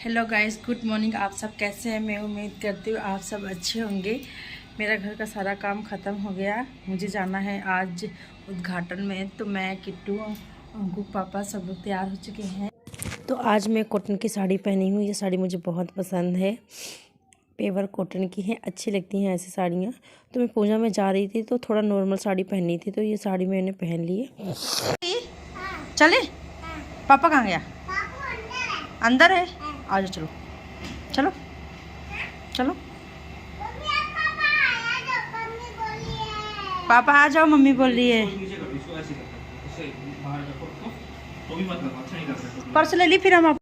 Hello guys, good morning. आप सब कैसे हैं? मैं उम्मीद करती हूँ आप सब अच्छे होंगे। मेरा घर का सारा काम ख़त्म हो गया। मुझे जाना है आज उद्घाटन में, तो मैं किट्टू अंकु पापा सब लोग तैयार हो चुके हैं। तो आज मैं कॉटन की साड़ी पहनी हूँ। ये साड़ी मुझे बहुत पसंद है, पेवर कॉटन की है, अच्छी लगती हैं ऐसी साड़ियाँ। तो मैं पूजा में जा रही थी तो थोड़ा नॉर्मल साड़ी पहनी थी, तो ये साड़ी मैंने पहन ली है। चले? पापा कहाँ गया? अंदर है। आ जाओ, चलो चलो चलो। पापा आ जाओ, मम्मी बोल रही है। पर्स ले ली, फिर हम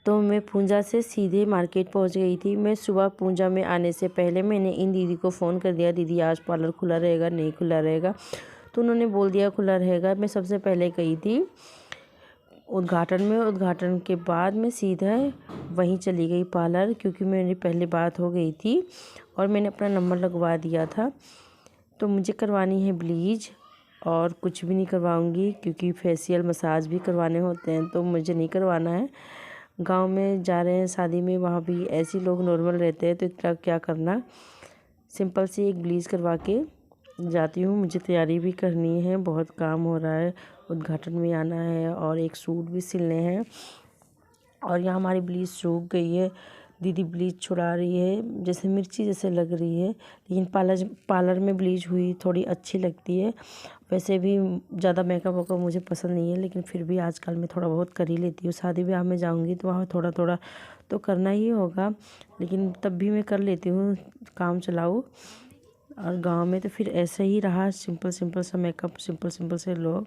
तो मैं पूंजा से सीधे मार्केट पहुंच गई थी। मैं सुबह पूंजा में आने से पहले मैंने इन दीदी को फ़ोन कर दिया, दीदी आज पार्लर खुला रहेगा नहीं खुला रहेगा? तो उन्होंने बोल दिया खुला रहेगा। मैं सबसे पहले गई थी उद्घाटन में। उद्घाटन के बाद मैं सीधा वहीं चली गई पार्लर, क्योंकि मेरी पहली बात हो गई थी और मैंने अपना नंबर लगवा दिया था। तो मुझे करवानी है ब्लीच, और कुछ भी नहीं करवाऊँगी क्योंकि फेशियल मसाज भी करवाने होते हैं, तो मुझे नहीं करवाना है। गांव में जा रहे हैं शादी में, वहाँ भी ऐसे लोग नॉर्मल रहते हैं, तो इतना क्या करना। सिंपल सी एक ब्लीच करवा के जाती हूँ। मुझे तैयारी भी करनी है, बहुत काम हो रहा है, उद्घाटन में आना है और एक सूट भी सिलने हैं। और यहाँ हमारी ब्लीच सूख गई है। दीदी ब्लीच छुड़ा रही है, जैसे मिर्ची जैसे लग रही है, लेकिन पार्लर में ब्लीच हुई थोड़ी अच्छी लगती है। वैसे भी ज़्यादा मेकअप वेकअप मुझे पसंद नहीं है, लेकिन फिर भी आजकल मैं थोड़ा बहुत कर ही लेती हूँ। शादी ब्याह में जाऊँगी तो वहाँ थोड़ा थोड़ा तो करना ही होगा, लेकिन तब भी मैं कर लेती हूँ, काम चलाऊँ। और गांव में तो फिर ऐसे ही रहा, सिंपल सिंपल सा मेकअप, सिंपल सिंपल से लोग।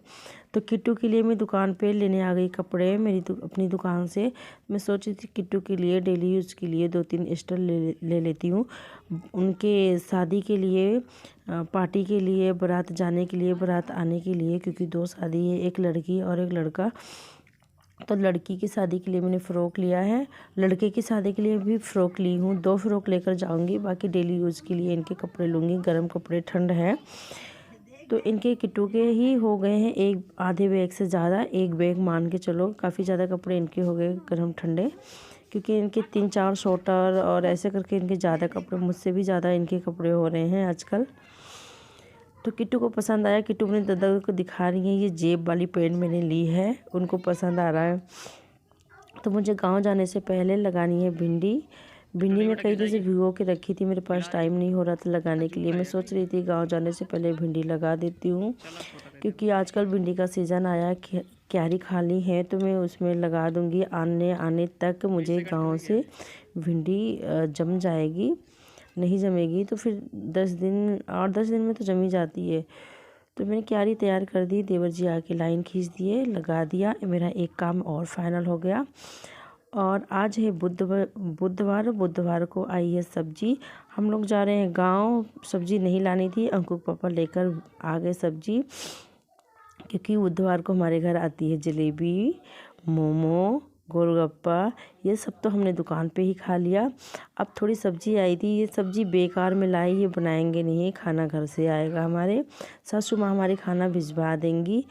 तो किट्टू के लिए मैं दुकान पे लेने आ गई कपड़े अपनी दुकान से। मैं सोची थी किट्टू के लिए डेली यूज़ के लिए 2-3 स्टर ले लेती हूँ। उनके शादी के लिए, पार्टी के लिए, बारात जाने के लिए, बारात आने के लिए, क्योंकि 2 शादी है, एक लड़की और एक लड़का। तो लड़की की शादी के लिए मैंने फ़्रॉक लिया है, लड़के की शादी के लिए भी फ़्रॉक ली हूँ। 2 फ़्रॉक लेकर जाऊँगी, बाकी डेली यूज़ के लिए इनके कपड़े लूँगी। गर्म कपड़े, ठंड है तो इनके किट्टू के ही हो गए हैं एक आधे बैग से ज़्यादा, एक बैग मान के चलो। काफ़ी ज़्यादा कपड़े इनके हो गए गर्म ठंडे, क्योंकि इनके 3-4 स्वेटर और ऐसे करके इनके ज़्यादा कपड़े, मुझसे भी ज़्यादा इनके कपड़े हो रहे हैं आजकल। तो किट्टू को पसंद आया। किट्टू अपने दादा को दिखा रही है, ये जेब वाली पैंट मैंने ली है, उनको पसंद आ रहा है। तो मुझे गांव जाने से पहले लगानी है भिंडी। भिंडी मैं कई दिन से भिगो के रखी थी, मेरे पास टाइम नहीं हो रहा था लगाने के लिए। मैं सोच रही थी गांव जाने से पहले भिंडी लगा देती हूँ, क्योंकि आजकल भिंडी का सीज़न आया, क्यारी खाली है, तो मैं उसमें लगा दूँगी। आने तक मुझे गाँव से भिंडी जम जाएगी। नहीं जमेगी तो फिर 10 दिन, 8-10 दिन में तो जमी जाती है। तो मैंने क्यारी तैयार कर दी, देवर जी आके लाइन खींच दिए, लगा दिया। मेरा एक काम और फाइनल हो गया। और आज है बुधवार को आई है सब्जी। हम लोग जा रहे हैं गांव, सब्जी नहीं लानी थी, अंकु पापा लेकर आ गए सब्जी, क्योंकि बुधवार को हमारे घर आती है जलेबी, मोमो, गोलगप्पा। ये सब तो हमने दुकान पे ही खा लिया। अब थोड़ी सब्जी आई थी, ये सब्जी बेकार में लाई, ये बनाएंगे नहीं, खाना घर से आएगा। हमारे सासू माँ हमारी खाना भिजवा देंगी।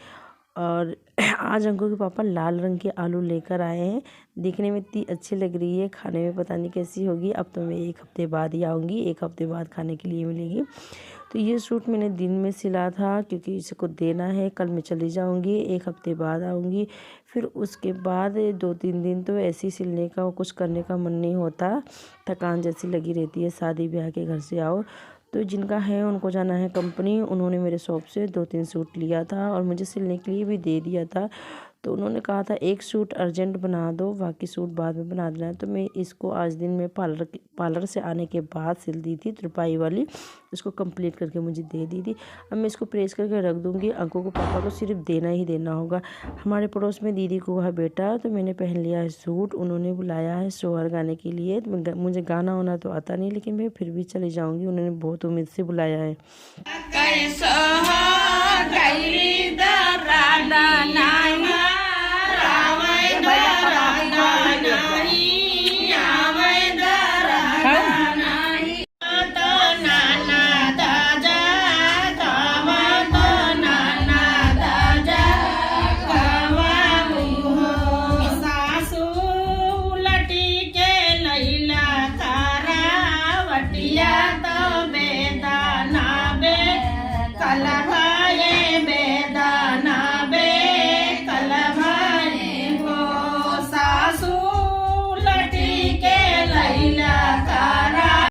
और आज अंकु के पापा लाल रंग के आलू लेकर आए हैं, देखने में इतनी अच्छी लग रही है, खाने में पता नहीं कैसी होगी। अब तो मैं 1 हफ्ते बाद ही आऊँगी, 1 हफ्ते बाद खाने के लिए मिलेगी। तो ये सूट मैंने दिन में सिला था, क्योंकि इसको देना है। कल मैं चली जाऊंगी, 1 हफ्ते बाद आऊंगी। फिर उसके बाद 2-3 दिन तो ऐसे ही सिलने का, कुछ करने का मन नहीं होता, थकान जैसी लगी रहती है। शादी ब्याह के घर से आओ, तो जिनका है उनको जाना है कंपनी। उन्होंने मेरे शॉप से 2-3 सूट लिया था और मुझे सिलने के लिए भी दे दिया था। तो उन्होंने कहा था 1 सूट अर्जेंट बना दो, बाकी सूट बाद में बना देना है। तो मैं इसको आज दिन में पार्लर से आने के बाद सिल दी थी, तुरपाई वाली। उसको कंप्लीट करके मुझे दे दी थी। अब मैं इसको प्रेस करके रख दूँगी। अंकल को पापा को सिर्फ देना ही देना होगा। हमारे पड़ोस में दीदी को हुआ बेटा, तो मैंने पहन लिया है सूट। उन्होंने बुलाया है सोहर गाने के लिए। तो मुझे गाना होना तो आता नहीं, लेकिन मैं फिर भी चली जाऊँगी। उन्होंने बहुत उम्मीद से बुलाया है।